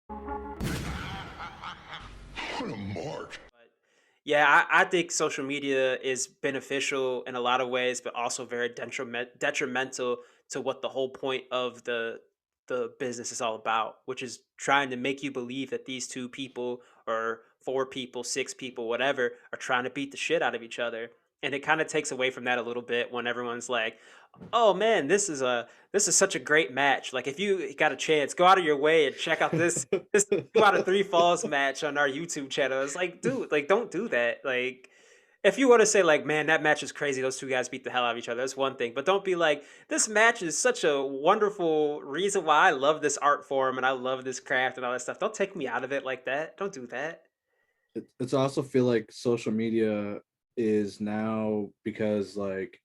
What a mark. Yeah, I think social media is beneficial in a lot of ways, but also very detrimental to what the whole point of the business is all about, which is trying to make you believe that these two people or four people, six people, whatever, are trying to beat the shit out of each other. And it kind of takes away from that a little bit when everyone's like, "Oh man, this is such a great match. Like if you got a chance, go out of your way and check out this 2 out of 3 falls match on our YouTube channel." It's like, dude, like don't do that. Like if you want to say like, man, that match is crazy, those two guys beat the hell out of each other, that's one thing. But don't be like, this match is such a wonderful reason why I love this art form and I love this craft and all that stuff. Don't take me out of it like that. Don't do that. It's also feel like social media is now, because like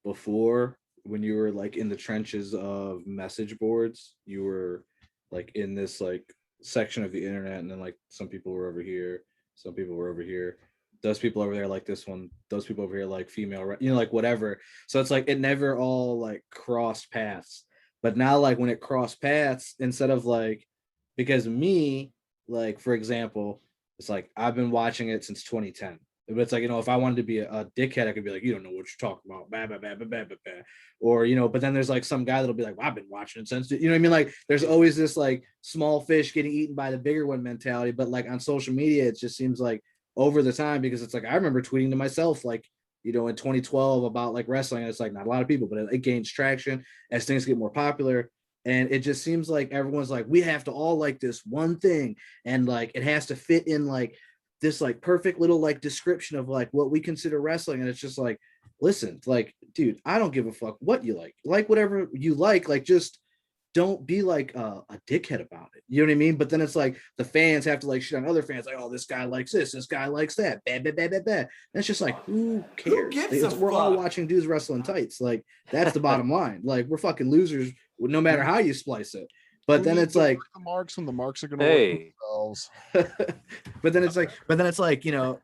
before, when you were like in the trenches of message boards, you were like in this like section of the internet, and then like some people were over here, some people were over here, those people over there like this one, those people over here like female, you know, like whatever. So it's like it never all like crossed paths. But now like when it crossed paths, instead of like, because me, like for example, it's like I've been watching it since 2010. But it's like, you know, if I wanted to be a dickhead, I could be like, you don't know what you're talking about, bah, bah, bah, bah, bah, bah, bah. Or, you know, but then there's like some guy that'll be like, well, I've been watching it since, you know what I mean? Like there's always this like small fish getting eaten by the bigger one mentality. But like on social media, it just seems like over the time, because it's like I remember tweeting to myself like, you know, in 2012 about like wrestling, and it's like not a lot of people, but it gains traction as things get more popular. And it just seems like everyone's like, we have to all like this one thing, and like it has to fit in like this like perfect little like description of like what we consider wrestling. And it's just like, listen, like, dude, I don't give a fuck what you like whatever you like just don't be like a dickhead about it. You know what I mean? But then it's like the fans have to like shit on other fans, like, oh, this guy likes this guy likes that, bad, bad, bad, bad, bad. And it's just like, who Who cares? gives a We're all fuck? watching dudes wrestling tights. Like that's the bottom line. Like we're fucking losers no matter how you splice it. But Who then needs it's to like, work the marks when the marks are going to work Hey, themselves? but then it's like, you know,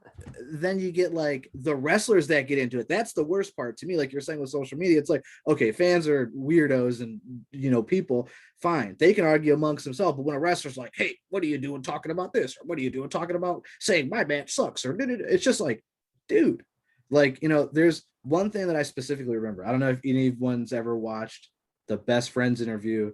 then you get like the wrestlers that get into it. That's the worst part to me. Like you're saying with social media, it's like, okay, fans are weirdos and, you know, people, fine, they can argue amongst themselves. But when a wrestler's like, hey, what are you doing talking about this? Or what are you doing talking about saying my match sucks? Or it's just like, dude, like, you know, there's one thing that I specifically remember. I don't know if anyone's ever watched the Best Friends interview.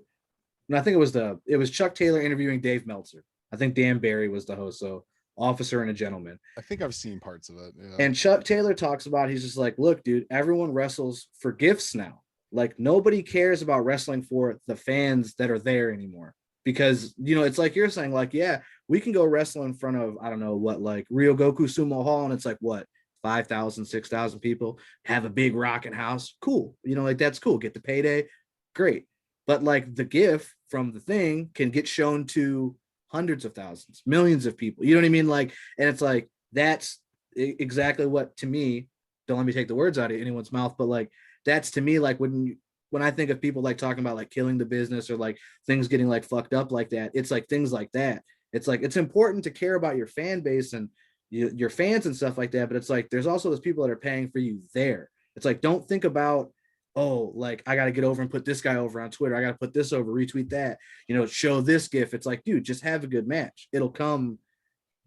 And I think it was Chuck Taylor interviewing Dave Meltzer. I think Dan Barry was the host. So Officer and a Gentleman. I think I've seen parts of it. Yeah. And Chuck Taylor talks about, he's just like, look, dude, everyone wrestles for gifts now. Like nobody cares about wrestling for the fans that are there anymore. Because, you know, it's like you're saying, like, yeah, we can go wrestle in front of, I don't know what, like Ryogoku Sumo Hall. And it's like, what, 5,000, 6,000 people, have a big rocking house. Cool. You know, like that's cool. Get the payday. Great. But like the GIF from the thing can get shown to hundreds of thousands, millions of people. You know what I mean? Like, and it's like, that's exactly what, to me, don't let me take the words out of anyone's mouth, but like, that's to me, like when I think of people like talking about like killing the business or like things getting like fucked up like that, it's like things like that. It's like, it's important to care about your fan base and your fans and stuff like that. But it's like, there's also those people that are paying for you there. It's like, don't think about, oh, like I got to get over and put this guy over on Twitter. I got to put this over, retweet that, you know, show this GIF. It's like, dude, just have a good match. It'll come,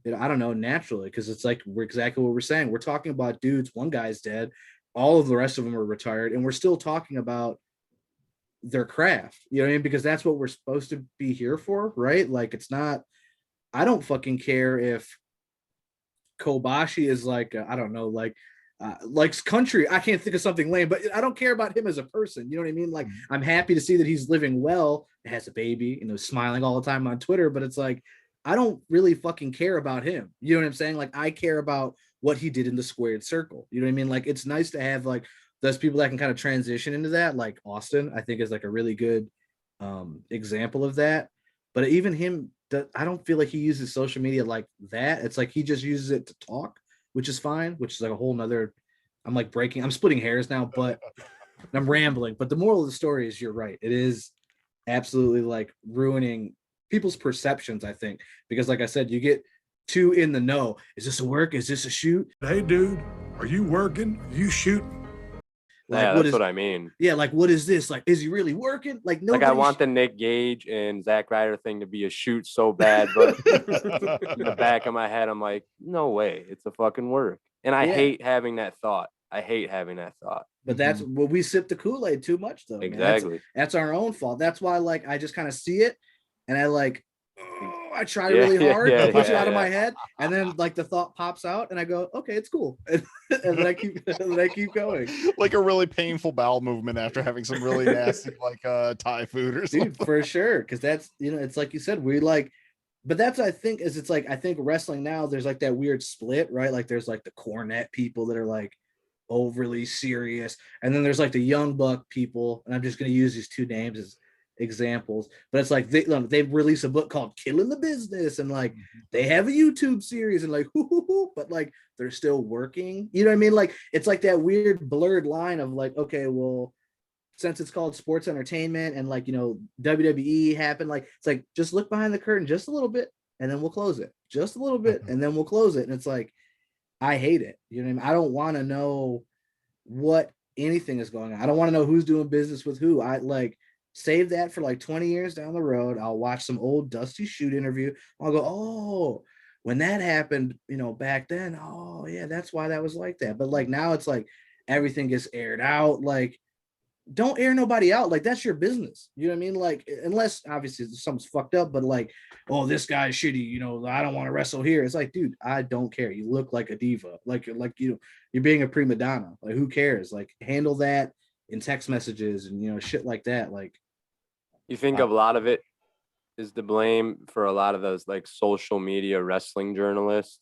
you know, I don't know, naturally. Cause it's like, we're exactly what we're saying. We're talking about dudes. One guy's dead. All of the rest of them are retired. And we're still talking about their craft, you know what I mean? Because that's what we're supposed to be here for. Right. Like it's not, I don't fucking care if Kobashi is like, I don't know, like country. I can't think of something lame, but I don't care about him as a person. You know what I mean? Like, I'm happy to see that he's living well, has a baby, you know, smiling all the time on Twitter, but it's like, I don't really fucking care about him. You know what I'm saying? Like, I care about what he did in the squared circle. You know what I mean? Like, it's nice to have like those people that can kind of transition into that. Like Austin, I think is like a really good example of that. But even him, I don't feel like he uses social media like that. It's like he just uses it to talk, which is fine, which is like a whole nother. I'm splitting hairs now, but I'm rambling. But the moral of the story is you're right. It is absolutely like ruining people's perceptions, I think, because like I said, you get too in the know. Is this a work? Is this a shoot? Hey, dude, are you working? Are you shooting? Like, yeah, that's what I mean. Yeah, like, what is this? Like, is he really working? Like, Like, I want the Nick Gage and Zack Ryder thing to be a shoot so bad, but in the back of my head, I'm like, no way, it's a fucking work. And I hate having that thought. But that's what we sip the Kool-Aid too much, though. Exactly. Man. That's our own fault. That's why, like, I just kind of see it, and I try really hard to push it out of my head, and then like the thought pops out, and I go, okay, it's cool, and then I keep going. Like a really painful bowel movement after having some really nasty like Thai food or something. Dude, for sure, because that's, it's like you said, we like, but that's what I think is, it's like, I think wrestling now, there's like that weird split, right? Like there's like the Cornette people that are like overly serious, and then there's like the Young Buck people, and I'm just going to use these two names as examples, but it's like they've released a book called Killing the Business, and like they have a YouTube series, and like but like they're still working, you know what I mean? Like it's like that weird blurred line of like, okay, well, since it's called sports entertainment, and like, WWE happened, like it's like, just look behind the curtain just a little bit, and then we'll close it just a little bit, and then we'll close it. And it's like, I hate it, you know what I mean? I don't want to know what anything is going on. I don't want to know who's doing business with who. I like save that for like 20 years down the road. I'll watch some old Dusty Shoot interview. I'll go, oh, when that happened, back then, oh yeah, that's why that was like that. But like now it's like everything gets aired out. Like, don't air nobody out. Like, that's your business. You know what I mean? Like, unless obviously something's fucked up, but like, oh, this guy's shitty, I don't want to wrestle here. It's like, dude, I don't care. You look like a diva. Like you're being a prima donna. Like, who cares? Like, handle that in text messages and shit like that. Like, you think a lot of it is the blame for a lot of those like social media wrestling journalists?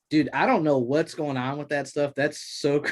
Dude, I don't know what's going on with that stuff. That's so.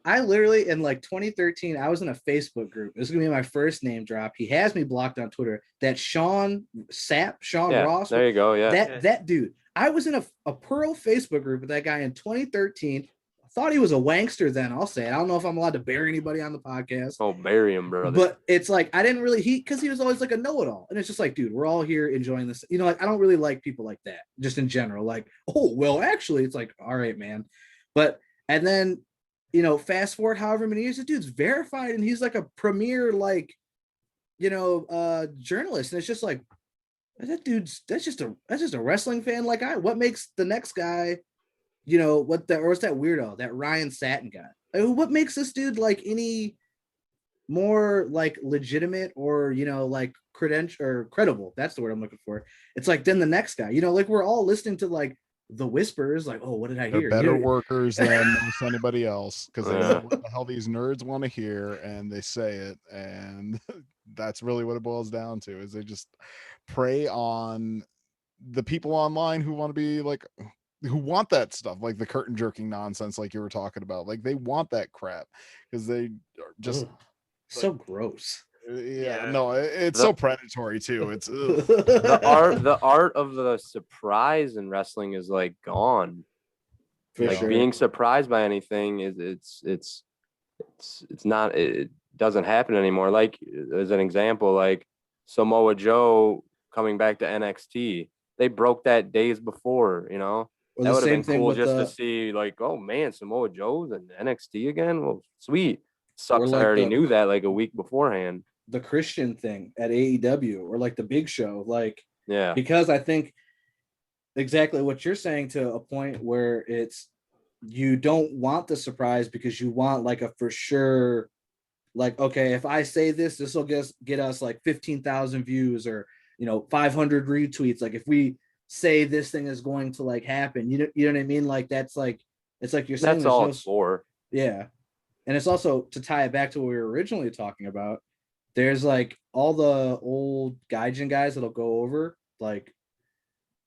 I literally, in like 2013, I was in a Facebook group. This is gonna be my first name drop. He has me blocked on Twitter. That Sean Ross. There you go. Yeah. That dude. I was in a Puro Facebook group with that guy in 2013. Thought he was a wankster then. I'll say it. I don't know if I'm allowed to bury anybody on the podcast. Oh, bury him, brother. But it's like, I didn't really, because he was always like a know-it-all. And it's just like, dude, we're all here enjoying this. Like, I don't really like people like that, just in general. Like, oh, well, actually, it's like, all right, man. But, and then, fast forward however many years, the dude's verified, and he's like a premier, like, journalist. And it's just like, that's just a wrestling fan. Like, what makes the next guy, what's that weirdo, that Ryan Satin guy? Like, what makes this dude like any more like legitimate or like credential or credible? That's the word I'm looking for. It's like, then the next guy, like, we're all listening to like the whispers, like, oh, what did I hear? They're better workers than most anybody else, because they know what the hell these nerds want to hear, and they say it, and that's really what it boils down to, is they just prey on the people online who want to be like, who want that stuff, like the curtain jerking nonsense, like you were talking about. Like, they want that crap because they are just so gross. No, it's so predatory too. It's the art of the surprise in wrestling is like gone. Like, being surprised by anything it's not, it doesn't happen anymore. Like, as an example, like Samoa Joe coming back to NXT, they broke that days before, that would have been cool just to see, like, oh man, Samoa Joe's in NXT again. Well, sweet. Sucks. Like, I already knew that like a week beforehand. The Christian thing at AEW, or like the Big Show, like, yeah, because I think exactly what you're saying, to a point where it's, you don't want the surprise because you want like a for sure, like, okay, if I say this will get us like 15,000 views or 500 retweets. Like, if we say this thing is going to like happen, you know what I mean? Like, that's like, it's like you're saying that's all it's for. Yeah. And it's also, to tie it back to what we were originally talking about, there's like all the old Gaijin guys that'll go over, like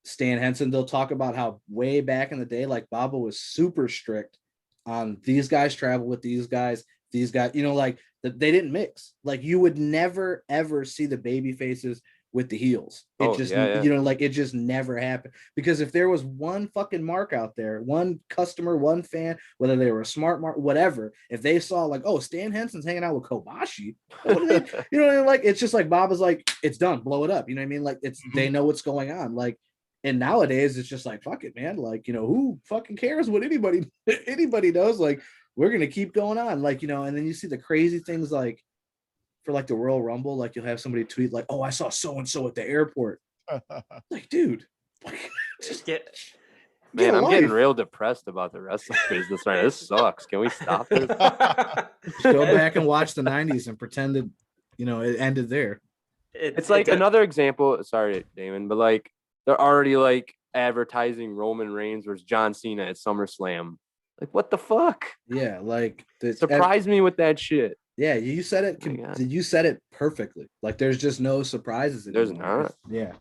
Stan Henson, they'll talk about how way back in the day, like, Baba was super strict on these guys travel with these guys, like, they didn't mix. Like, you would never ever see the baby faces with the heels. Like, it just never happened. Because if there was one fucking mark out there, one customer, one fan, whether they were a smart mark, whatever, if they saw like, oh, Stan Henson's hanging out with Kobashi, what are they, you know what I mean? Like, it's just like, Bob is like, it's done, blow it up. You know what I mean? Like, it's, they know what's going on. Like, and nowadays it's just like, fuck it, man. Like, who fucking cares what anybody knows? Like, we're gonna keep going on, like, and then you see the crazy things like for like the Royal Rumble, like you'll have somebody tweet like, "Oh, I saw so and so at the airport." Like, dude, like, just Get Man, I'm getting life. real depressed about the wrestling business right now. This sucks. Can we stop this? Just go back and watch the 90s and pretend that, it ended there. It's like another example. Sorry, Damon, but like they're already like advertising Roman Reigns versus John Cena at SummerSlam. Like, what the fuck? Yeah, like Surprise me with that shit. Yeah, you said it. Oh my God. You said it perfectly. Like, there's just no surprises anymore. There's not. Yeah.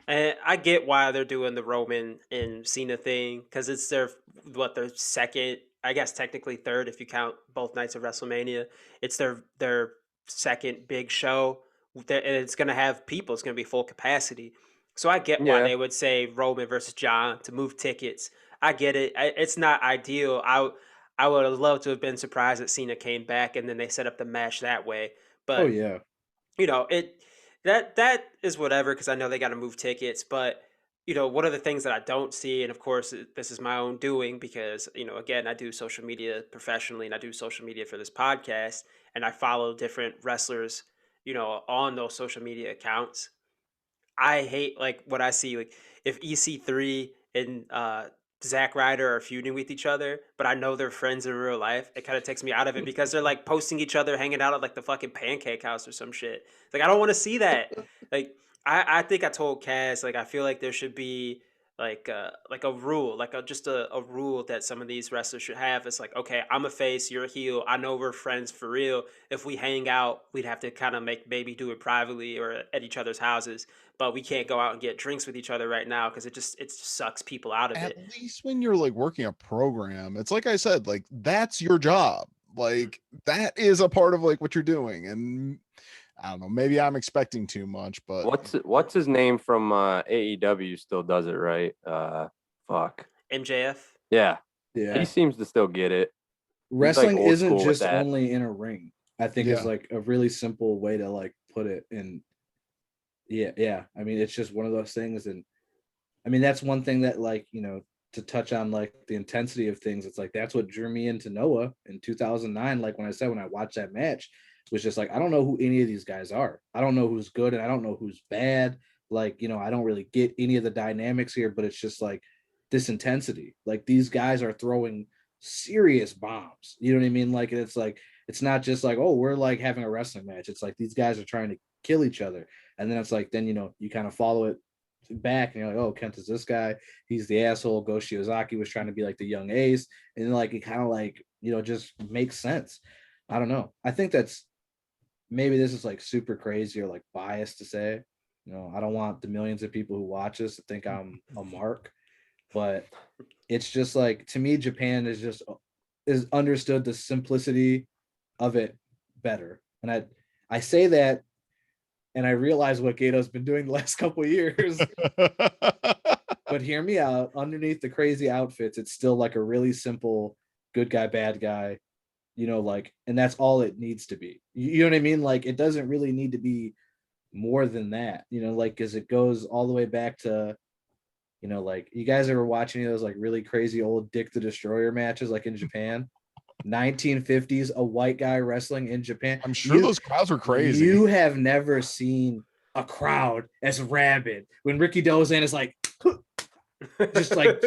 And I get why they're doing the Roman and Cena thing, because it's their second, I guess technically third if you count both nights of WrestleMania. It's their second big show, and it's gonna have people. It's gonna be full capacity. So I get why Yeah. they would say Roman versus John to move tickets. I get it. It's not ideal. I would have loved to have been surprised that Cena came back and then they set up the match that way. But Oh yeah. That is whatever, because I know they got to move tickets. But one of the things that I don't see, and of course this is my own doing, because again, I do social media professionally and I do social media for this podcast, and I follow different wrestlers on those social media accounts. I hate like what I see, like if EC3 and Zack Ryder are feuding with each other, but I know they're friends in real life. It kind of takes me out of it, because they're like posting each other hanging out at like the fucking Pancake House or some shit. Like, I don't want to see that. Like, I think I told Kaz, like, I feel like there should be like a rule, like just a rule that some of these wrestlers should have. It's like, okay, I'm a face, you're a heel. I know we're friends for real. If we hang out, we'd have to kind of maybe do it privately or at each other's houses, but we can't go out and get drinks with each other right now, because it just sucks people out of At it. least when you're like working a program, it's like I said, like that's your job. Like that is a part of like what you're doing. And I don't know, maybe I'm expecting too much, but What's his name from AEW still does it, right? Fuck. MJF. Yeah. Yeah. He seems to still get it. Wrestling old isn't school with just that. only in a ring. I think is Yeah. like a really simple way to like put it. And yeah. I mean, it's just one of those things. And I mean, that's one thing that, like, to touch on like the intensity of things, it's like that's what drew me into Noah in 2009. Like when I watched that match, was just like, I don't know who any of these guys are. I don't know who's good and I don't know who's bad. Like, I don't really get any of the dynamics here, but it's just like this intensity. Like these guys are throwing serious bombs. You know what I mean? Like, it's like, it's not just like, oh, we're like having a wrestling match. It's like these guys are trying to kill each other. And then it's like, then, you kind of follow it back and you're like, oh, Kent is this guy. He's the asshole. Go Shiozaki was trying to be like the young ace. And then like, it kind of like, just makes sense. I don't know. I think that's, maybe this is like super crazy or like biased to say, I don't want the millions of people who watch this to think I'm a mark, but it's just like, to me, Japan is understood the simplicity of it better. And I say that, and I realize what Gato's been doing the last couple of years, but hear me out. Underneath the crazy outfits, it's still like a really simple good guy, bad guy, like, and that's all it needs to be. You know what I mean? Like, it doesn't really need to be more than that, like, because it goes all the way back to, like, you guys ever watching those like really crazy old Dick the Destroyer matches, like in Japan, 1950s, a white guy wrestling in Japan. I'm sure those crowds were crazy. You have never seen a crowd as rabid when Ricky Dozan is like, just like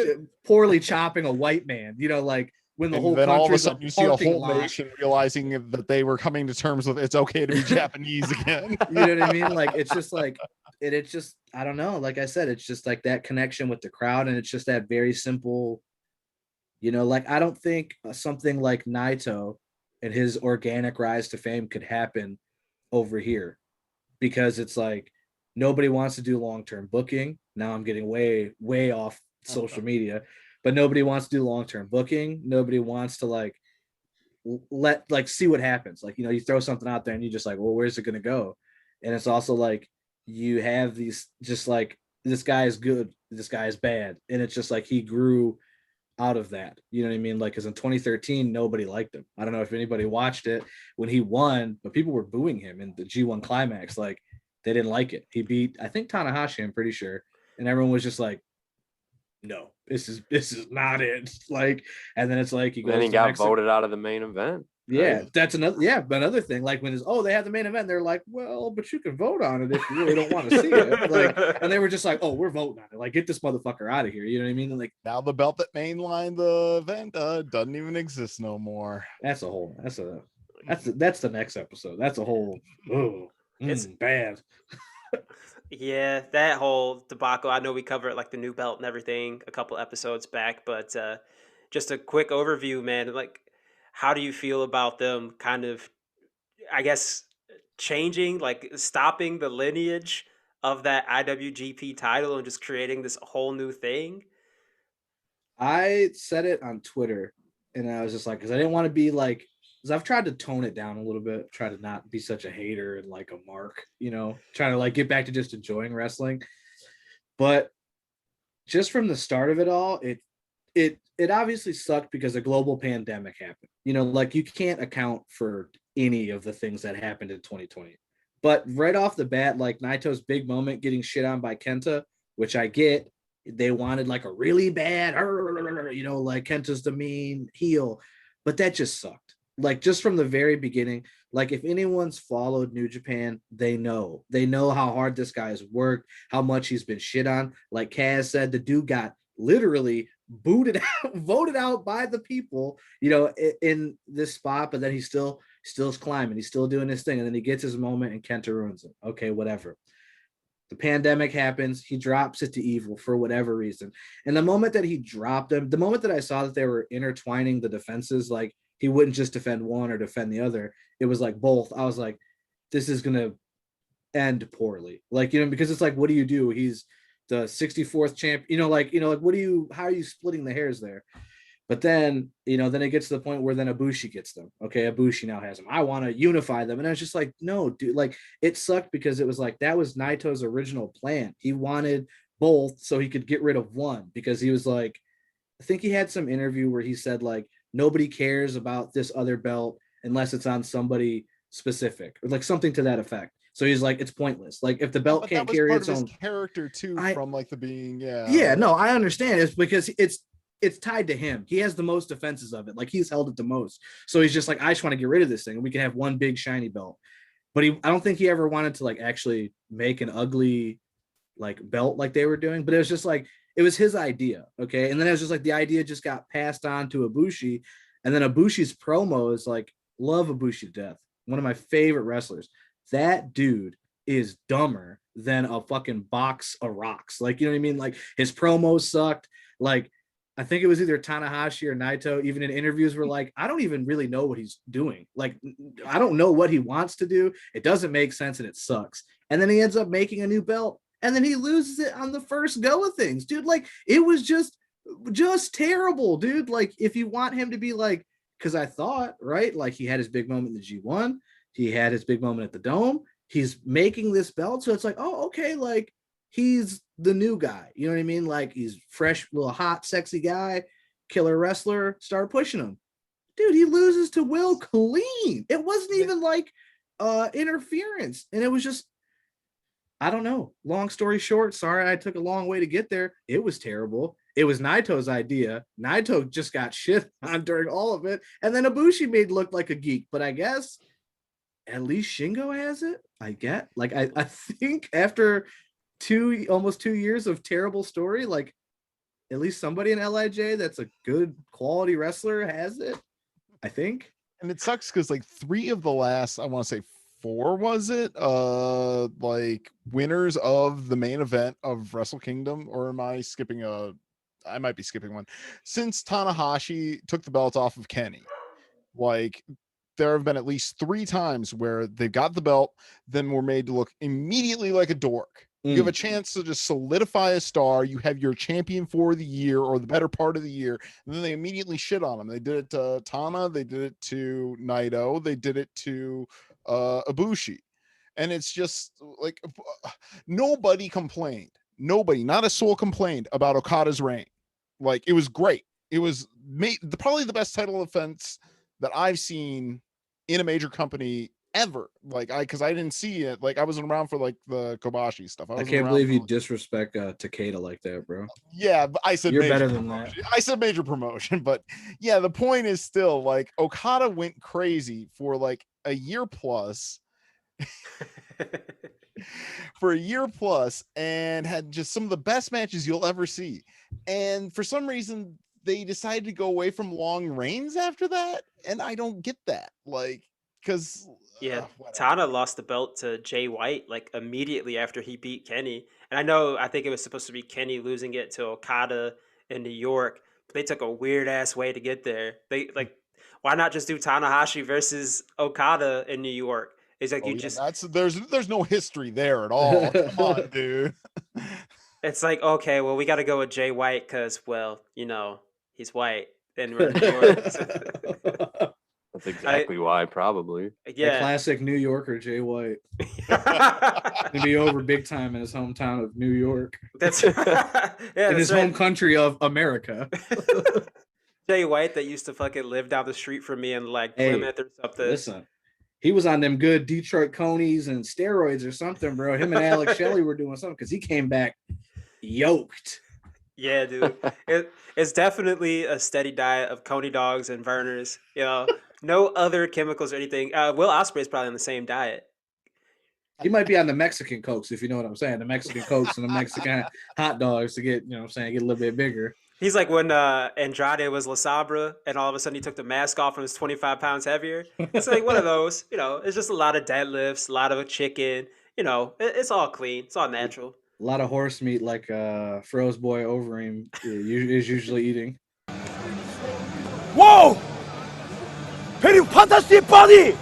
poorly chopping a white man, like, when the and whole then all of a country's sudden you see a whole lot. nation realizing that they were coming to terms with it's okay to be Japanese again. You know what I mean? Like, it's just like it's just, I don't know. Like I said, it's just like that connection with the crowd, and it's just that very simple, like, I don't think something like Naito and his organic rise to fame could happen over here, because it's like nobody wants to do long-term booking. Now I'm getting way, way off social media, but nobody wants to do long-term booking. Nobody wants to like see what happens. Like, you throw something out there and you just like, well, where's it going to go? And it's also like, you have these, just like, this guy is good, this guy is bad. And it's just like, he grew out of that. You know what I mean? Like, because in 2013, nobody liked him. I don't know if anybody watched it when he won, but people were booing him in the G1 climax. Like, they didn't like it. He beat, I think, Tanahashi, I'm pretty sure. And everyone was just like, no, this is not it. Like, and then it's like he goes Then he to got Mexico. voted out of the main event. Yeah, Right? that's another thing. Like when they have the main event, they're like, well, but you can vote on it if you really don't want to see it. Like, and they were just like, oh, we're voting on it. Like, get this motherfucker out of here. You know what I mean? And like, Now the belt that mainlined the event doesn't even exist no more. that's the next episode. That's a whole bad. Yeah, that whole debacle. I know we covered like the new belt and everything a couple episodes back, but just a quick overview, man. Like, how do you feel about them kind of, I guess, changing, like stopping the lineage of that IWGP title and just creating this whole new thing? I said it on Twitter, and I was just like, because I didn't want to be like, because I've tried to tone it down a little bit, try to not be such a hater and like a mark, trying to like get back to just enjoying wrestling. But just from the start of it all, it obviously sucked because a global pandemic happened. Like you can't account for any of the things that happened in 2020. But right off the bat, like Naito's big moment getting shit on by Kenta, which I get. They wanted like a really bad, like Kenta's the mean heel, but that just sucked. Like just from the very beginning, like if anyone's followed New Japan, they know how hard this guy has worked, how much he's been shit on. Like Kaz said, the dude got literally booted out, voted out by the people, in this spot, but then he's still climbing, he's still doing his thing, and then he gets his moment and Kenta ruins it. Okay, whatever. The pandemic happens. He drops it to Evil for whatever reason. And the moment that he dropped him, the moment that I saw that they were intertwining the defenses, like he wouldn't just defend one or defend the other. It was like both. I was like, this is going to end poorly. Like, because it's like, what do? He's the 64th champ, like, how are you splitting the hairs there? But then, then it gets to the point where then Ibushi gets them. Okay, Ibushi now has them. I want to unify them. And I was just like, no, dude, like it sucked because it was like, that was Naito's original plan. He wanted both so he could get rid of one because he was like, I think he had some interview where he said like, nobody cares about this other belt unless it's on somebody specific or like something to that effect. So he's like, it's pointless. Like if the belt can't carry its own character too, from like the being, yeah, no, I understand. It's because it's tied to him. He has the most defenses of it. Like he's held it the most. So he's just like, I just want to get rid of this thing and we can have one big shiny belt. But I don't think he ever wanted to like actually make an ugly like belt like they were doing. But it was just like, it was his idea. Okay. And then it was just like the idea just got passed on to Ibushi. And then Ibushi's promo is like, love Ibushi to death. One of my favorite wrestlers. That dude is dumber than a fucking box of rocks. Like, you know what I mean? Like his promos sucked. Like, I think it was either Tanahashi or Naito, even in interviews, were like, I don't even really know what he's doing. Like, I don't know what he wants to do. It doesn't make sense and it sucks. And then he ends up making a new belt and then he loses it on the first go of things. Dude, like, it was just terrible, dude. Like, if you want him to be like, because I thought, right, like he had his big moment in the G1. He had his big moment at the Dome. He's making this belt. So it's like, oh, okay, like, he's the new guy, you know what I mean? Like he's fresh, little hot, sexy guy, killer wrestler. Start pushing him, dude. He loses to Will clean. It wasn't even like interference, and it was just, I don't know. Long story short, sorry I took a long way to get there. It was terrible. It was Naito's idea. Naito just got shit on during all of it, and then Ibushi made look like a geek. But I guess at least Shingo has it. I get like I think after almost 2 years of terrible story, like at least somebody in LIJ that's a good quality wrestler has it, I think. And it sucks because like 3 of the last, I want to say 4, was it like winners of the main event of Wrestle Kingdom, or am I skipping I might be skipping one, since Tanahashi took the belt off of Kenny. Like there have been at least 3 times where they've got the belt, then were made to look immediately like a dork. You have a chance to just solidify a star. You have your champion for the year or the better part of the year. And then they immediately shit on him. They did it to Tana. They did it to Naito. They did it to Ibushi. And it's just like, nobody complained. Nobody, not a soul complained about Okada's reign. Like it was great. It was probably the best title defense that I've seen in a major company ever. Like because I didn't see it. Like I wasn't around for like the Kobashi stuff. I wasn't can't around believe for, you like- disrespect Takeda like that, bro. Yeah, but I said You're major better than promotion. I said major promotion, but yeah, the point is still like Okada went crazy for like a year plus. For a year plus, and had just some of the best matches you'll ever see. And for some reason, they decided to go away from long reigns after that, and I don't get that. Like, because Yeah, whatever. Tana lost the belt to Jay White like immediately after he beat Kenny. And I think it was supposed to be Kenny losing it to Okada in New York, but they took a weird ass way to get there. They like, why not just do Tanahashi versus Okada in New York? It's like Oh, you yeah, just, that's there's no history there at all. Come on, dude. it's like, okay, well, we got to go with Jay White because, well, he's white and we're in New York. That's exactly why, probably. That Yeah. classic New Yorker Jay White. Gonna be over big time in his hometown of New York. That's yeah, in his home country of America. Jay White that used to fucking live down the street from me in like Plymouth or something. Listen, he was on them good Detroit Conies and steroids or something, bro. Him and Alex Shelley were doing something because he came back yoked. Yeah, dude. It's definitely a steady diet of Coney dogs and Vernors. No other chemicals or anything. Will Ospreay's probably on the same diet. He might be on the Mexican Cokes, if you know what I'm saying. The Mexican Cokes and the Mexican hot dogs to get, get a little bit bigger. He's like when Andrade was La Sabra and all of a sudden he took the mask off and was 25 pounds heavier. It's like one of those, it's just a lot of deadlifts, a lot of chicken, it's all clean. It's all natural. A lot of horse meat like Froze Boy Overeem is usually eating. Whoa! Very fantastic body!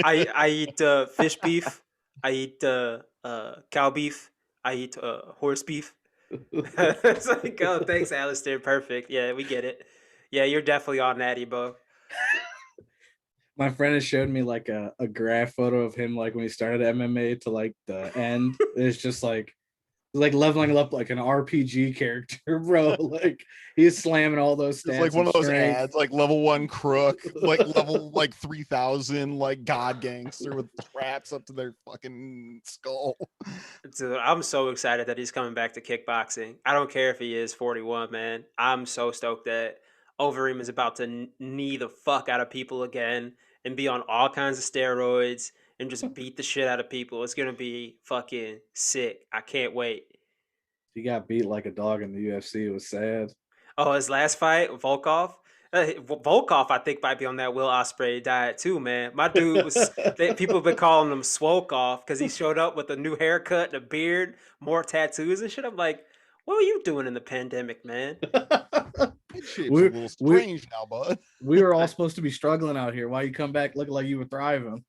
I eat fish beef. I eat cow beef. I eat horse beef. It's like, oh, thanks, Alistair. Perfect. Yeah, we get it. Yeah, you're definitely on natty, bro. My friend has showed me like a graph photo of him like when he started MMA to like the end. It's just like leveling up like an RPG character, bro. Like he's slamming all those stats. It's like one of those strength. ads, like level 1 crook, like level like 3,000, like god gangster with straps up to their fucking skull. Dude, I'm so excited that he's coming back to kickboxing. I don't care if he is 41, man. I'm so stoked that Overeem is about to knee the fuck out of people again and be on all kinds of steroids and just beat the shit out of people. It's gonna be fucking sick. I can't wait. He got beat like a dog in the UFC. It was sad. Oh, his last fight, Volkov. Volkov, I think, might be on that Will Ospreay diet too, man. My dude was. People have been calling him Swokeoff because he showed up with a new haircut and a beard, more tattoos and shit. I'm like, what were you doing in the pandemic, man? Shape's a little strange now, bud. We were all supposed to be struggling out here. Why you come back looking like you were thriving?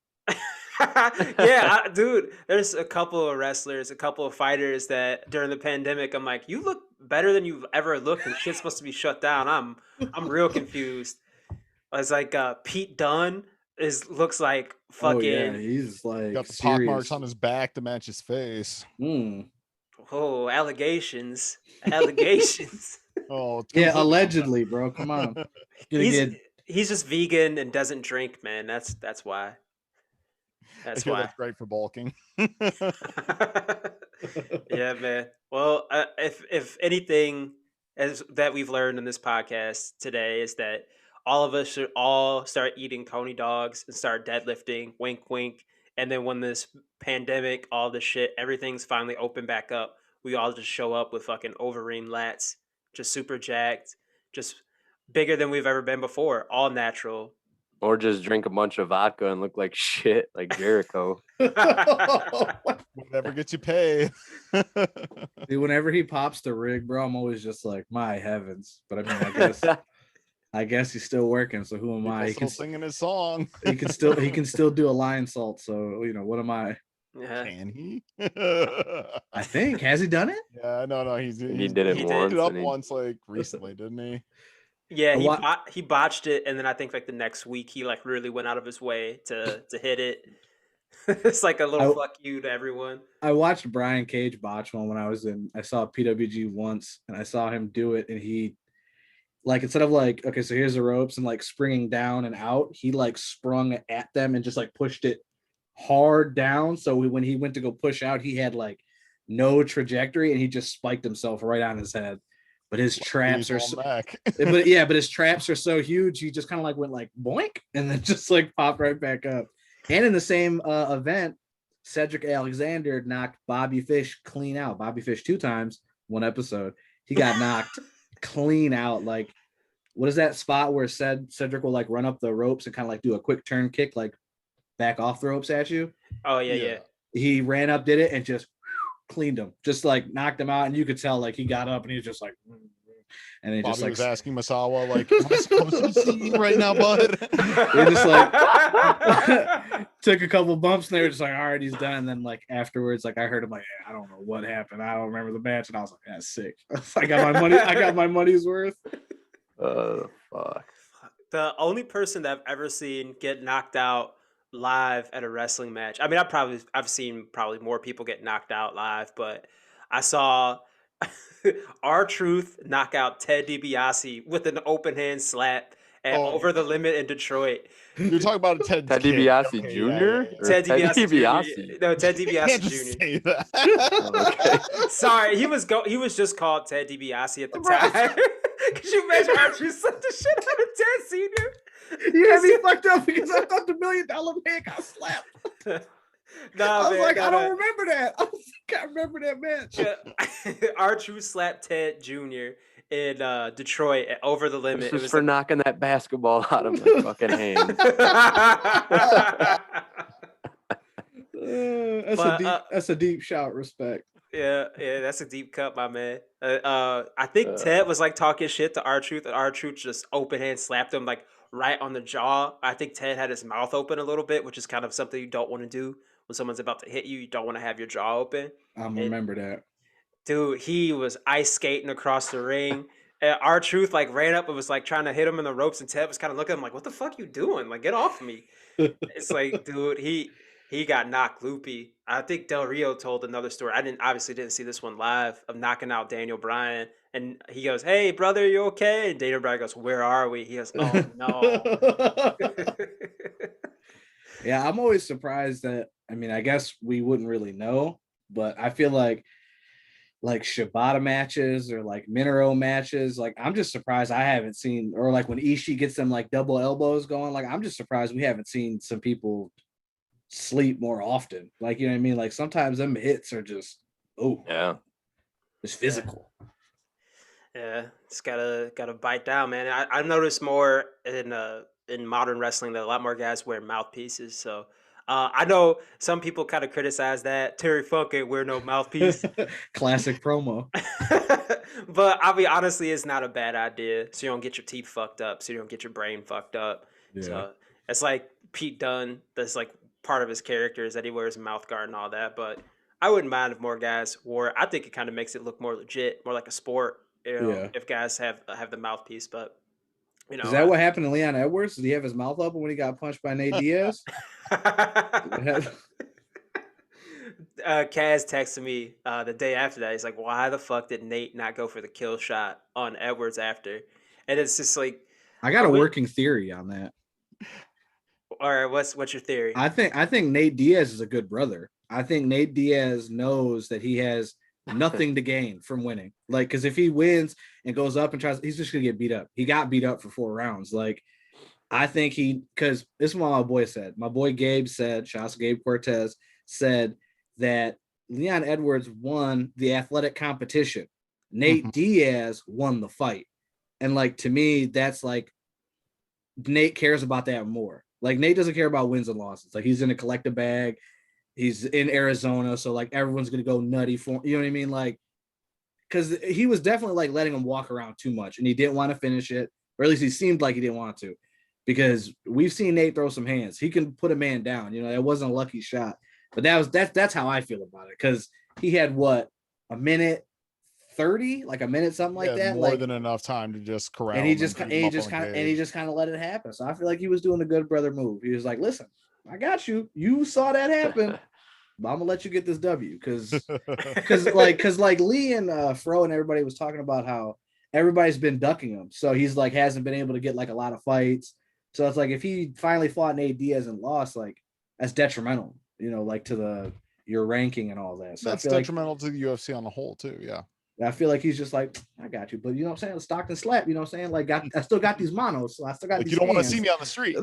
Yeah, dude. There's a couple of wrestlers, a couple of fighters that during the pandemic, I'm like, you look better than you've ever looked, and shit's supposed to be shut down. I'm real confused. It's like Pete Dunne looks like fucking. Oh, yeah, he's like got the pock marks on his back to match his face. Oh, allegations. Oh yeah, allegedly, bro. Come on. He's just vegan and doesn't drink, man. That's why. That's why. That's great for bulking. Yeah, man. Well, if anything that we've learned in this podcast today is that all of us should all start eating coney dogs and start deadlifting. Wink, wink. And then when this pandemic, all this shit, everything's finally open back up, we all just show up with fucking Overeem lats, just super jacked, just bigger than we've ever been before. All natural. Or just drink a bunch of vodka and look like shit, like Jericho. Whatever gets you paid. Dude, whenever he pops the rig, bro, I'm always just like, my heavens. But I mean, I guess he's still working. So who am I? He still singing his song. He can still do a lion salt. So what am I? Yeah. Can he? I think has he done it? Yeah, no, he did it once. Did it up once like recently, didn't he? Yeah, he botched it, and then I think like the next week he like really went out of his way to hit it. It's like a little fuck you to everyone. I watched Brian Cage botch one when I saw PWG once, and I saw him do it, and he like instead of like, okay, so here's the ropes and like springing down and out, he like sprung at them and just like pushed it hard down. So when he went to go push out, he had like no trajectory and he just spiked himself right on his head. But his traps are so, but his traps are so huge, he just kind of like went like boink and then just like popped right back up. And in the same event, Cedric Alexander knocked Bobby Fish clean out. Bobby Fish 2 times, 1 episode. He got knocked clean out. Like, what is that spot where Cedric will like run up the ropes and kind of like do a quick turn kick, like back off the ropes at you? Oh yeah. He ran up, did it, and just cleaned him, just like knocked him out. And you could tell like he got up and he was just like, and he just like was asking Misawa, like, am I supposed to be seeing right now, bud? They just like took a couple bumps and they were just like, all right, he's done. And then like afterwards, like I heard him like, I don't know what happened. I don't remember the match. And I was like, that's sick. I got my money. I got my money's worth. Fuck. The only person that I've ever seen get knocked out live at a wrestling match. I mean, I've seen probably more people get knocked out live, but I saw R-Truth knock out Ted DiBiase with an open hand slap at Over the Limit in Detroit. You're talking about Ted DiBiase Jr.? Ted DiBiase DiBiase? Jr. No, Ted DiBiase Jr. Say that. Okay. Sorry, he was just called Ted DiBiase at the time. Could you imagine R-Truth slapped the shit out of Ted Sr.? You had me fucked up because I thought the $1 Million Man got slapped. I was like, I don't remember that. I was like, I remember that match. R-Truth slapped Ted Jr. in Detroit at Over the Limit. This was for knocking that basketball out of my fucking hand. That's a deep shout. Respect. Yeah, that's a deep cut, my man. I think Ted was like talking shit to R-Truth, and R-Truth just open hand slapped him like right on the jaw. I think Ted had his mouth open a little bit, which is kind of something you don't want to do when someone's about to hit you. You don't want to have your jaw open. Remember that. Dude, he was ice skating across the ring. And R-Truth like ran up and was like trying to hit him in the ropes, and Ted was kind of looking at him like, what the fuck you doing? Like, get off of me. It's like, dude, he got knocked loopy. I think Del Rio told another story. I obviously didn't see this one live, of knocking out Daniel Bryan. And he goes, hey, brother, you okay? And Daniel Bryan goes, where are we? He goes, oh, no. Yeah, I'm always surprised that, I mean, I guess we wouldn't really know, but I feel like Shibata matches or like Minoru matches, like I'm just surprised I haven't seen, or like when Ishii gets them like double elbows going, like I'm just surprised we haven't seen some people sleep more often. Like, you know what I mean? Like sometimes them hits are just, it's physical. Yeah, it's gotta bite down, man. I've noticed more in modern wrestling that a lot more guys wear mouthpieces. So I know some people kind of criticize that Terry Funk ain't wear no mouthpiece. Classic promo. But I'll be honestly, it's not a bad idea. So you don't get your teeth fucked up. So you don't get your brain fucked up. Yeah. So it's like Pete Dunne. That's like part of his character is that he wears a mouth guard and all that. But I wouldn't mind if more guys wore it. I think it kind of makes it look more legit, more like a sport. You know, if guys have the mouthpiece. But you know, is that what happened to Leon Edwards? Did he have his mouth open when he got punched by Nate Diaz? Kaz texted me the day after that. He's like, why the fuck did Nate not go for the kill shot on Edwards after? And it's just like, I got a working theory on that. All right, what's your theory? I think Nate Diaz is a good brother. I think Nate Diaz knows that he has nothing to gain from winning. Like, because if he wins and goes up and tries, he's just gonna get beat up. He got beat up for 4 rounds. Like, I think because this is what my boy said. My boy Gabe said, shouts Gabe Cortez, said that Leon Edwards won the athletic competition. Nate Diaz won the fight. And like, to me, that's like, Nate cares about that more. Like, Nate doesn't care about wins and losses. Like, he's in a collective bag. He's in Arizona, so like everyone's gonna go nutty for him. You know what I mean? Like, because he was definitely like letting him walk around too much, and he didn't want to finish it, or at least he seemed like he didn't want to. Because we've seen Nate throw some hands. He can put a man down. You know, that wasn't a lucky shot, but that's how I feel about it. Because he had what, a minute 30, like a minute something like that, more like, than enough time to just corral. And he just kind of let it happen. So I feel like he was doing a good brother move. He was like, listen, I got you. You saw that happen. But I'm gonna let you get this W because like Lee and Fro and everybody was talking about how everybody's been ducking him. So he's like hasn't been able to get like a lot of fights. So it's like if he finally fought Nate Diaz and lost, like that's detrimental, like to your ranking and all that. So That's I feel detrimental to the UFC on the whole too. Yeah. I feel like he's just like, I got you, but you know what I'm saying? Stockton slap, you know what I'm saying? Like I still got these monos, so I still got Like these you don't want to hands. see me on the street.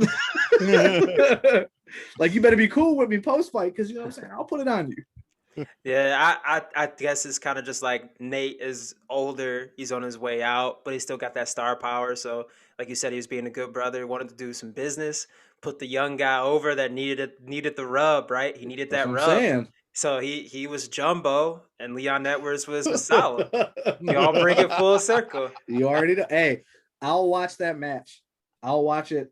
Like you better be cool with me post fight, because you know what I'm saying? I'll put it on you. Yeah, I guess it's kind of just like Nate is older, he's on his way out, but he still got that star power. So, like you said, he was being a good brother, wanted to do some business, put the young guy over that needed the rub, right? He needed That's that what I'm rub. saying. So he was Jumbo, and Leon Edwards was Misawa. We all bring it full circle. You already know. Hey, I'll watch that match. I'll watch it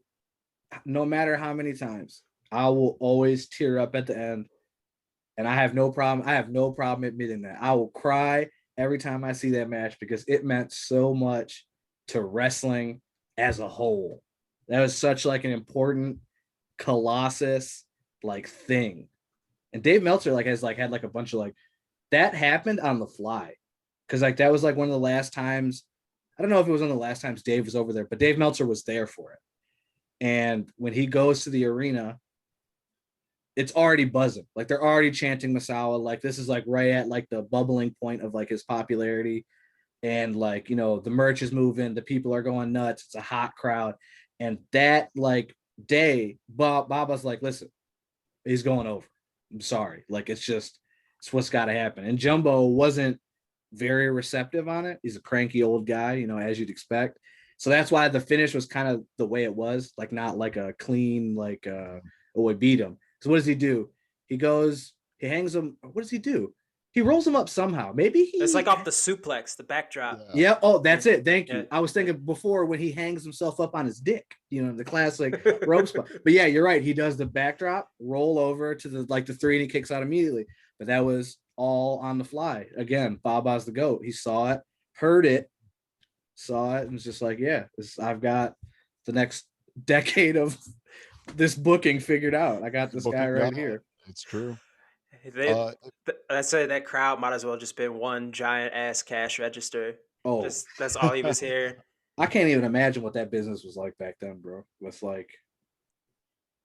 no matter how many times. I will always tear up at the end. And I have no problem. I have no problem admitting that. I will cry every time I see that match because it meant so much to wrestling as a whole. That was such like an important colossus like thing. And Dave Meltzer like has like had like a bunch of like that happened on the fly. Cause like that was like one of the last times. I don't know if it was one of the last times Dave was over there, but Dave Meltzer was there for it. And when he goes to the arena, it's already buzzing. Like they're already chanting Misawa. Like this is like right at like the bubbling point of like his popularity. And like, the merch is moving, the people are going nuts. It's a hot crowd. And that like day, Baba's like, listen, he's going over. I'm sorry. Like it's what's got to happen. And Jumbo wasn't very receptive on it. He's a cranky old guy, as you'd expect. So that's why the finish was kind of the way it was, like not like a clean, like we beat him. So what does he do? He hangs him. What does he do? He rolls him up somehow. Maybe it's like off the suplex, the backdrop. Yeah. Oh, that's it. Thank you. I was thinking before when he hangs himself up on his dick, the classic rope spot. But yeah, you're right. He does the backdrop, roll over to the 3, and he kicks out immediately. But that was all on the fly. Again, Baba's the GOAT. He saw it, heard it, and was just like, yeah, I've got the next decade of this booking figured out. I got this guy right here. It's true. I'd say that crowd might as well just been one giant ass cash register. Oh, that's all he was here. I can't even imagine what that business was like back then, bro. With like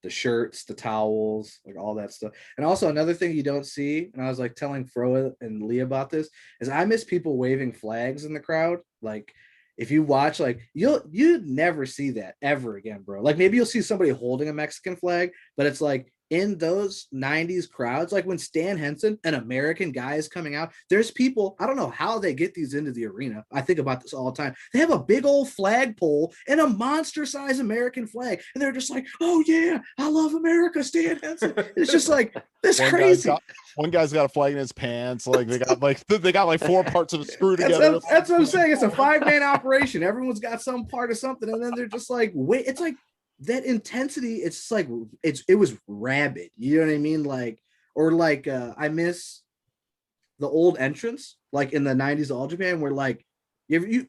the shirts, the towels, like all that stuff. And also another thing you don't see, and I was like telling Froa and Lee about this, is I miss people waving flags in the crowd. Like if you watch, like you'd never see that ever again, bro. Like maybe you'll see somebody holding a Mexican flag, but it's like in those 90s crowds, like when Stan Henson, an American guy, is coming out, there's people, I don't know how they get these into the arena. I think about this all the time. They have a big old flagpole and a monster-sized American flag, and they're just like, oh yeah, I love America, Stan Henson. It's just like, that's crazy. One guy's got a flag in his pants. Like they got like 4 parts of a screw together. That's what I'm saying. It's a 5-man operation. Everyone's got some part of something, and then they're just like, wait, it's like that intensity. It's like it was rabid. You know what I mean? Like, or like I miss the old entrance, like in the 90s All Japan, where like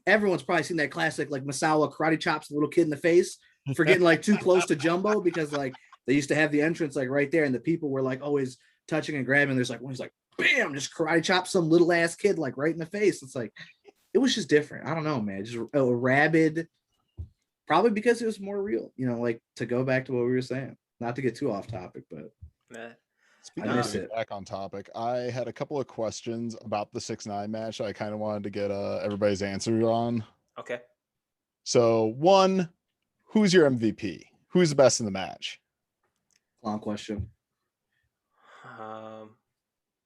everyone's probably seen that classic like Misawa karate chops the little kid in the face for getting like too close to Jumbo, because like they used to have the entrance like right there, and the people were like always touching and grabbing. There's like one's like bam, just karate chop some little ass kid like right in the face. It's like it was just different. I don't know, man. Just a rabid. Probably because it was more real, like to go back to what we were saying, not to get too off topic, but Speaking of getting back on topic, I had a couple of questions about the 6ix9ine match I kind of wanted to get everybody's answer on. Okay. So 1, who's your MVP? Who's the best in the match? Long question.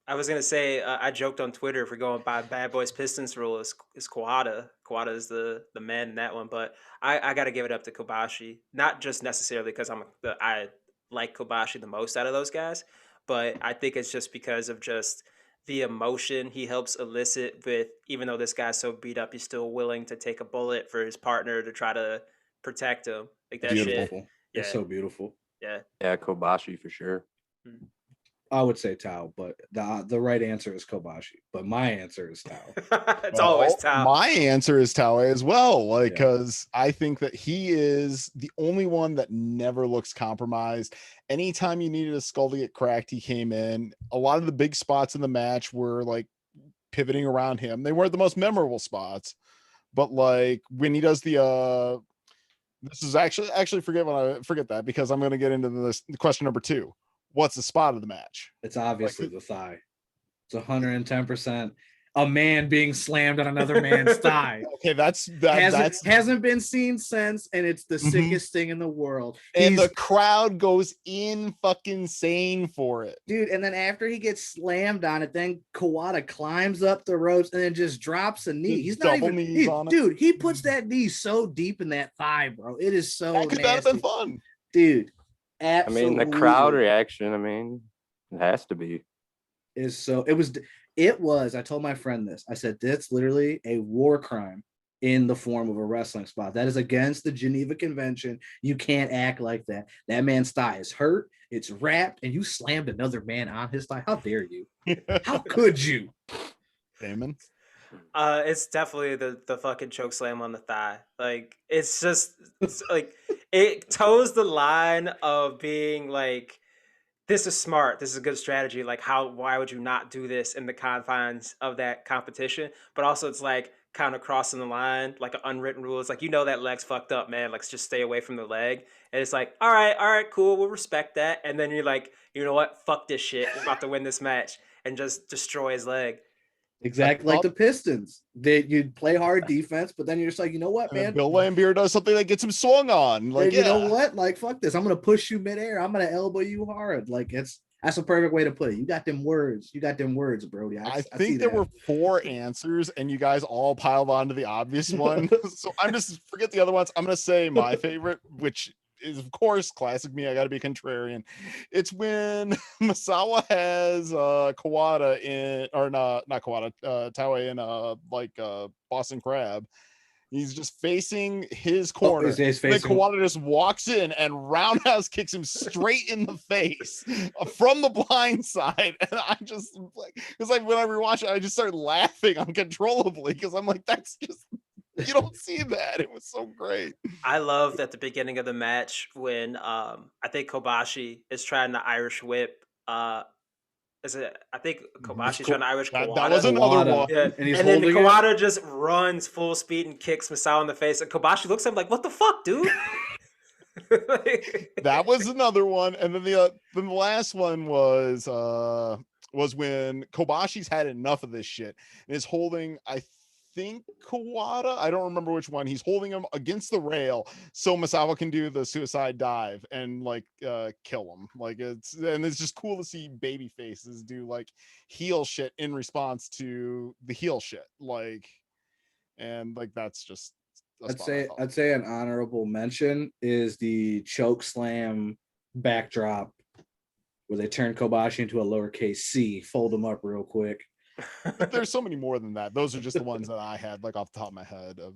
I was gonna say I joked on Twitter, if we're going by Bad Boys Pistons rule, is Kawada. Kawada is the man in that one, but I got to give it up to Kobashi. Not just necessarily because I like Kobashi the most out of those guys, but I think it's just because of just the emotion he helps elicit with. Even though this guy's so beat up, he's still willing to take a bullet for his partner to try to protect him. Like that beautiful. shit. It's so beautiful. Yeah. Yeah, Kobashi for sure. I would say Taue, but the right answer is Kobashi. But my answer is Taue. It's always Taue. My answer is Taue as well, because I think that he is the only one that never looks compromised. Anytime you needed a skull to get cracked, he came in. A lot of the big spots in the match were like pivoting around him. They weren't the most memorable spots, but like when he does the this is actually forget that because I'm going to get into this question number 2. What's the spot of the match? It's obviously the thigh. It's 110% a man being slammed on another man's thigh. Okay, that's hasn't been seen since, and it's the sickest thing in the world. And the crowd goes in fucking insane for it, dude. And then after he gets slammed on it, then Kawada climbs up the ropes and then just drops a knee. He's not even dude. He puts that knee so deep in that thigh, bro. It is so nasty. That have been fun, dude. Absolutely. I mean, the crowd reaction. I mean, it has to be. Is so it was I told my friend this. I said that's literally a war crime in the form of a wrestling spot. That is against the Geneva Convention. You can't act like that. That man's thigh is hurt, it's wrapped, and you slammed another man on his thigh. How dare you? How could you? Damon? It's definitely the fucking choke slam on the thigh. Like it's like it toes the line of being like, this is smart. This is a good strategy. Like why would you not do this in the confines of that competition? But also it's like kind of crossing the line, like an unwritten rule. It's like, that leg's fucked up, man. Like just stay away from the leg. And it's like, all right, cool. We'll respect that. And then you're like, you know what? Fuck this shit. We're about to win this match and just destroy his leg. Exactly like the Pistons. You'd play hard defense, but then you're just like, you know what, man? Bill Laimbeer does something that gets him swung on. Like, you know what? Like, fuck this. I'm gonna push you midair. I'm gonna elbow you hard. Like, that's a perfect way to put it. You got them words. Brody. I think there were 4 answers, and you guys all piled onto the obvious one. So I'm just forget the other ones. I'm gonna say my favorite, which is of course classic me. I got to be contrarian. It's when Misawa has Kawada in, or not Kawada, Taue in Boston Crab. He's just facing his corner. Then Kawada just walks in and roundhouse kicks him straight in the face from the blind side. And I just because when I rewatch it, I just start laughing uncontrollably because I'm like, that's just, you don't see that. It was so great. I loved at the beginning of the match when I think Kobashi is trying to Irish whip. I think Kobashi's trying to Irish Kawada. That was another one. Yeah. And then Kawada just runs full speed and kicks Misawa in the face. And Kobashi looks at him like, what the fuck, dude? That was another one. And then the last one was when Kobashi's had enough of this shit and is holding, I think, Kawada. I don't remember which one. He's holding him against the rail so Misawa can do the suicide dive and kill him. It's just cool to see baby faces do heel shit in response to the heel shit. That's just, I'd say an honorable mention is the choke slam backdrop where they turn Kobashi into a lowercase c, fold him up real quick. But there's so many more than that. Those are just the ones that I had off the top of my head of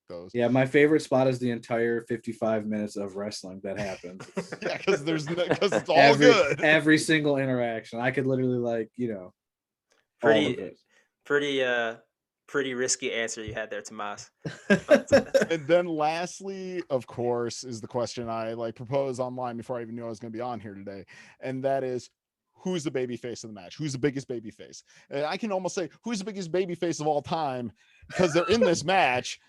those. Yeah, my favorite spot is the entire 55 minutes of wrestling that happens. Yeah, because it's all good. Every single interaction. I could literally pretty risky answer you had there, Tomas. And then lastly, of course, is the question I proposed online before I even knew I was going to be on here today, and that is, who's the baby face of the match? Who's the biggest baby face? And I can almost say, who's the biggest baby face of all time? Because they're in this match.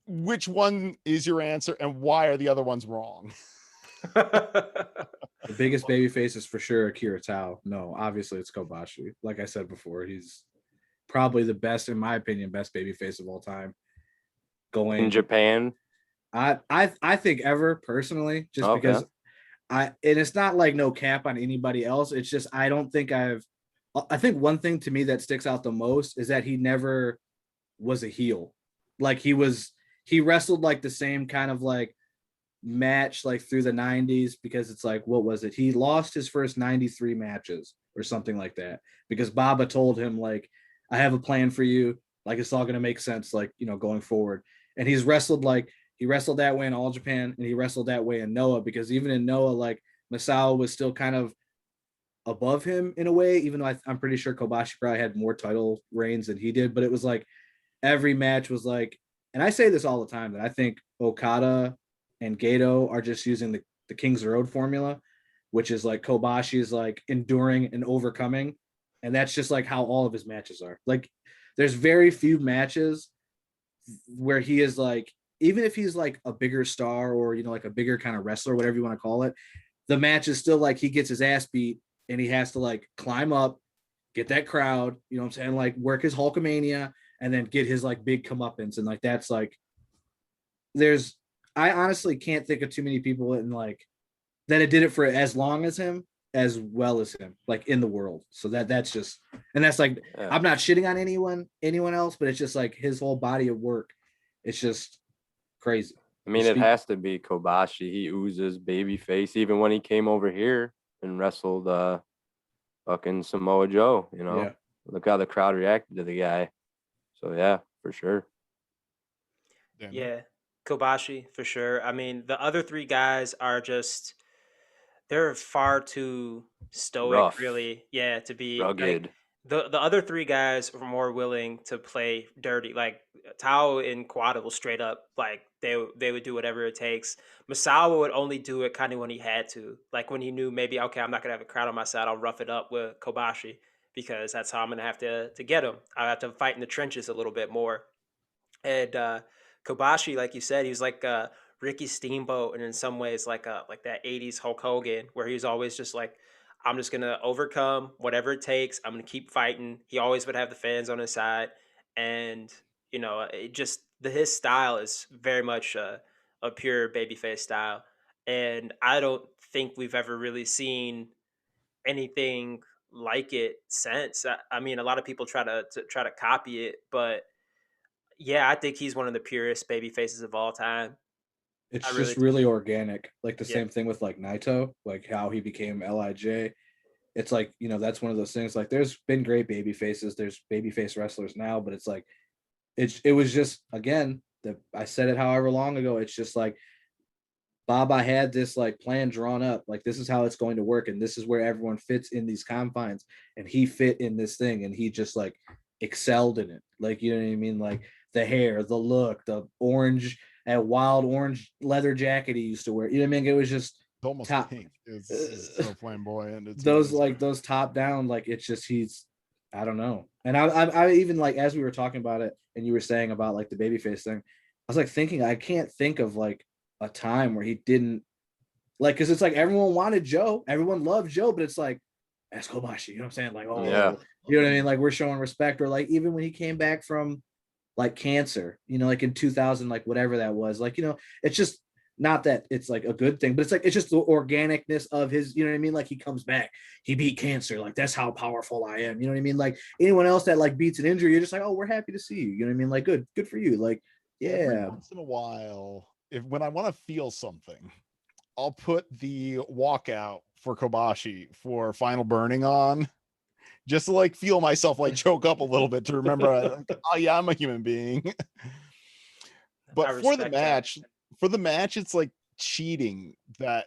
Which one is your answer, and why are the other ones wrong? The biggest baby face is for sure Akira Tao. No, obviously it's Kobashi. Like I said before, he's probably the best, in my opinion, best baby face of all time. Going in Japan, I think ever, personally, just because and it's not no cap on anybody else. It's just I think one thing to me that sticks out the most is that he never was a heel. He wrestled the same kind of match through the 90s, because it's what was it? He lost his first 93 matches or something like that because Baba told him I have a plan for you. It's all going to make sense, going forward. And he's wrestled he wrestled that way in All Japan, and he wrestled that way in Noah, because even in Noah, Misawa was still kind of above him in a way, even though I'm pretty sure Kobashi probably had more title reigns than he did. But it was every match was and I say this all the time, that I think Okada and Gato are just using the King's Road formula, which is Kobashi is enduring and overcoming. And that's just how all of his matches are. There's very few matches where he is like, even if he's like a bigger star or, you know, like a bigger kind of wrestler, whatever you want to call it, the match is still like he gets his ass beat and he has to like climb up, get that crowd, you know what I'm saying? Like work his Hulkamania and then get his like big comeuppance. And like, that's like, I honestly can't think of too many people in like that it did it for as long as him, as well as him, like in the world. So that's just, and that's like, I'm not shitting on anyone else, but it's just like his whole body of work. It's just crazy. I mean, it has to be Kobashi. He oozes baby face. Even when he came over here and wrestled fucking Samoa Joe, you know, look how the crowd reacted to the guy. So yeah, for sure. Yeah, Kobashi for sure. I mean, the other three guys are just, they're far too stoic, Rough. Really. Yeah, to be Rugged. like, the other three guys were more willing to play dirty. Like Taue and Kawada will straight up like they would do whatever it takes. Misawa would only do it kind of when he had to, like when he knew maybe, okay, I'm not gonna have a crowd on my side, I'll rough it up with Kobashi because that's how I'm gonna have to get him. I have to fight in the trenches a little bit more. And Kobashi, like you said, he was like Ricky Steamboat, and in some ways like that '80s Hulk Hogan, where he was always just like, I'm just gonna overcome whatever it takes. I'm gonna keep fighting. He always would have the fans on his side, and you know, it just his style is very much a pure babyface style, and I don't think we've ever really seen anything like it since. I mean, a lot of people try to copy it, but yeah, I think he's one of the purest baby faces of all time. It's just really organic. Like the same thing with like Naito, like how he became LIJ. It's like, you know, that's one of those things. Like there's been great baby faces, there's baby face wrestlers now, but it's like it was just, again, I said it however long ago. It's just like Baba had this like plan drawn up, like this is how it's going to work, and this is where everyone fits in these confines, and he fit in this thing, and he just like excelled in it. Like, you know what I mean? Like the hair, the look, the orange, that wild orange leather jacket he used to wear. You know what I mean? It was just almost pink. It's so flamboyant. It's those amazing. Like those top down, like it's just I don't know. And I even like, as we were talking about it, and you were saying about like the babyface thing, I was like thinking, I can't think of like a time where he didn't like, because it's like everyone wanted Joe, everyone loved Joe, but it's like, that's Kobashi, you know what I'm saying? Like, oh yeah, you know what I mean? Like we're showing respect. Or like even when he came back from like cancer, you know, like in 2000, like whatever that was, like, you know, it's just not that it's like a good thing, but it's like, it's just the organicness of his, you know what I mean? Like he comes back, he beat cancer, like that's how powerful I am, you know what I mean? Like anyone else that like beats an injury, you're just like, oh, we're happy to see you, you know what I mean? Like good for you. Like, yeah. Every once in a while, when I want to feel something, I'll put the walkout for Kobashi for Final Burning on, just to like feel myself like choke up a little bit to remember, like, oh yeah, I'm a human being. But for the match, it's like cheating that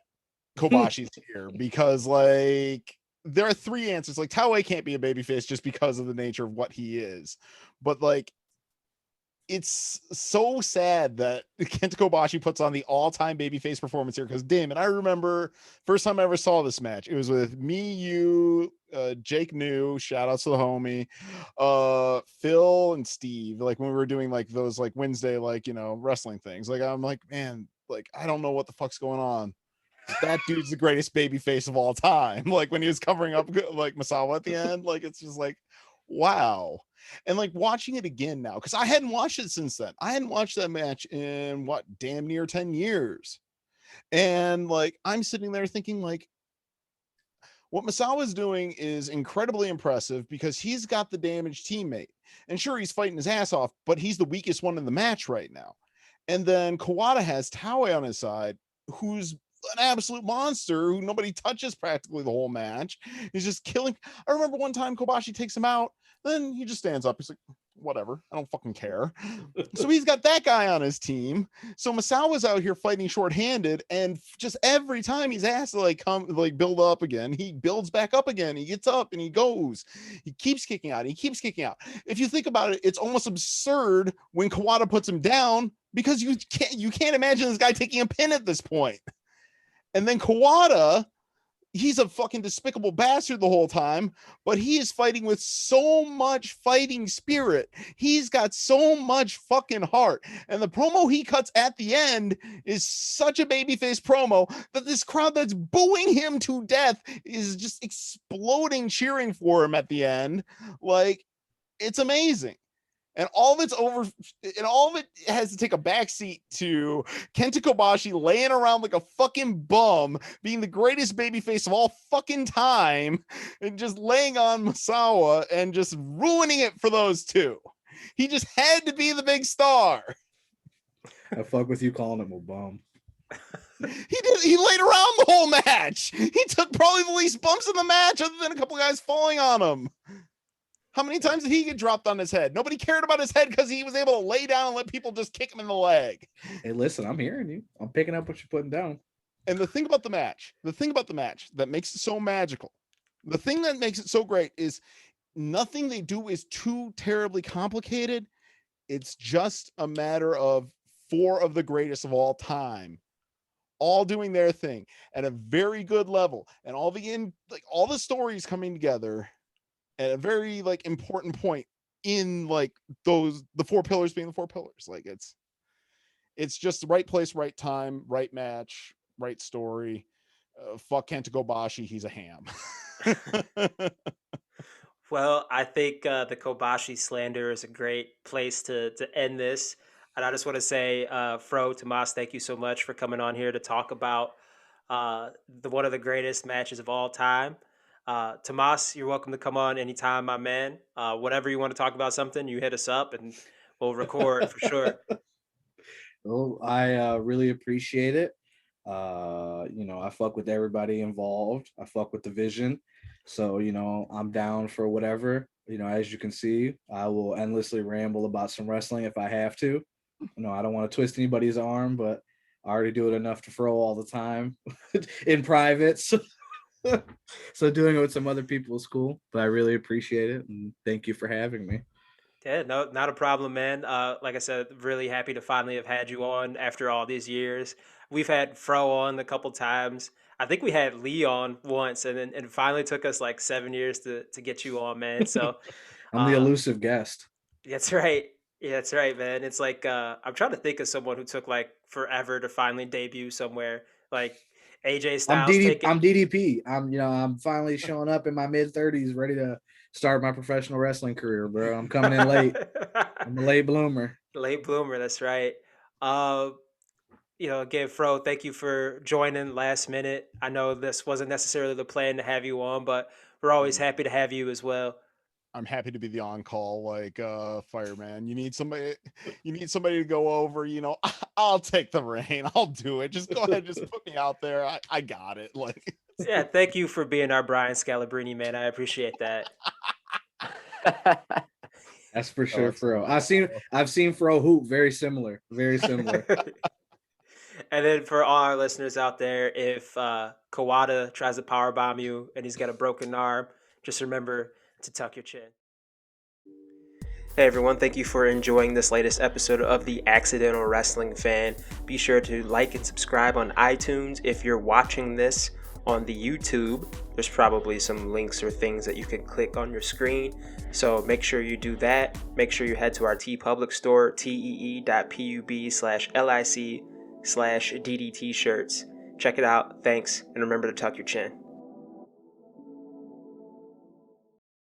Kobashi's here, because like there are three answers. Like Taue can't be a babyface just because of the nature of what he is, but like it's so sad that Kenta Kobashi puts on the all-time babyface performance here, because damn it, I remember first time I ever saw this match, it was with me, you, Jake New, shout outs to the homie, Phil and Steve, like when we were doing like those like Wednesday, like, you know, wrestling things. Like I'm like, man, like I don't know what the fuck's going on. That dude's the greatest babyface of all time. Like when he was covering up like Misawa at the end, like it's just like, wow. And like watching it again now, because I hadn't watched it since then. I hadn't watched that match in what, damn near 10 years. And like I'm sitting there thinking like, what Misawa's doing is incredibly impressive, because he's got the damaged teammate. And sure, he's fighting his ass off, but he's the weakest one in the match right now. And then Kawada has Taue on his side, who's an absolute monster, who nobody touches practically the whole match. He's just killing. I remember one time Kobashi takes him out, then he just stands up. He's like, whatever, I don't fucking care. So he's got that guy on his team. So Misawa's out here fighting shorthanded, and just every time he's asked to like come, like build up again, he builds back up again. He gets up and he goes. He keeps kicking out. He keeps kicking out. If you think about it, it's almost absurd when Kawada puts him down, because you can't imagine this guy taking a pin at this point. And then Kawada he's a fucking despicable bastard the whole time, but he is fighting with so much fighting spirit. He's got so much fucking heart. And the promo he cuts at the end is such a babyface promo that this crowd that's booing him to death is just exploding, cheering for him at the end. Like, it's amazing. And all of it's over, and all of it has to take a backseat to Kenta Kobashi laying around like a fucking bum, being the greatest babyface of all fucking time, and just laying on Misawa and just ruining it for those two. He just had to be the big star. I fuck with you calling him a bum. He laid around the whole match. He took probably the least bumps in the match, other than a couple guys falling on him. How many times did he get dropped on his head? Nobody cared about his head because he was able to lay down and let people just kick him in the leg. Hey, listen, I'm hearing you. I'm picking up what you're putting down. And the thing about the match that makes it so magical, the thing that makes it so great is nothing they do is too terribly complicated. It's just a matter of 4 of the greatest of all time all doing their thing at a very good level, and all the stories coming together at a very like important point in like the 4 pillars being the 4 pillars. Like it's just the right place, right time, right match, right story. Fuck Kenta Kobashi, he's a ham. Well, I think the Kobashi slander is a great place to end this. And I just want to say, Fro, Tomas, thank you so much for coming on here to talk about one of the greatest matches of all time. Tomas, you're welcome to come on anytime, my man. Whatever you want to talk about, something, you hit us up and we'll record for sure. Well, I really appreciate it. I fuck with everybody involved. I fuck with the vision. So, I'm down for whatever. As you can see, I will endlessly ramble about some wrestling if I have to. I don't want to twist anybody's arm, but I already do it enough to throw all the time in private. So doing it with some other people is cool, but I really appreciate it. And thank you for having me. Yeah, no, not a problem, man. Like I said, really happy to finally have had you on after all these years. We've had Fro on a couple times. I think we had Lee on once, and then it finally took us like 7 years to get you on, man. So I'm the elusive guest. that's right. Yeah, that's right, man. It's like I'm trying to think of someone who took like forever to finally debut somewhere. Like AJ Styles. I'm DDP. I'm finally showing up in my mid-30s, ready to start my professional wrestling career, bro. I'm coming in late. I'm a late bloomer. Late bloomer, that's right. Again, Fro, thank you for joining last minute. I know this wasn't necessarily the plan to have you on, but we're always happy to have you as well. I'm happy to be the on-call fireman. You need somebody to go over, I'll take the reign. I'll do it. Just go ahead, just put me out there. I got it. Like, yeah, thank you for being our Brian Scalabrine, man. I appreciate that. That's for sure, Fro. I've seen Fro hoop, very similar. Very similar. And then for all our listeners out there, if Kawada tries to powerbomb you and he's got a broken arm, just remember to tuck your chin. Hey everyone, thank you for enjoying this latest episode of The Accidental Wrestling Fan. Be sure to like and subscribe on iTunes. If you're watching this on the YouTube, there's probably some links or things that you can click on your screen. So make sure you do that. Make sure you head to our TeePublic store, tee.pub/lic/DDT shirts. Check it out. Thanks. And remember to tuck your chin.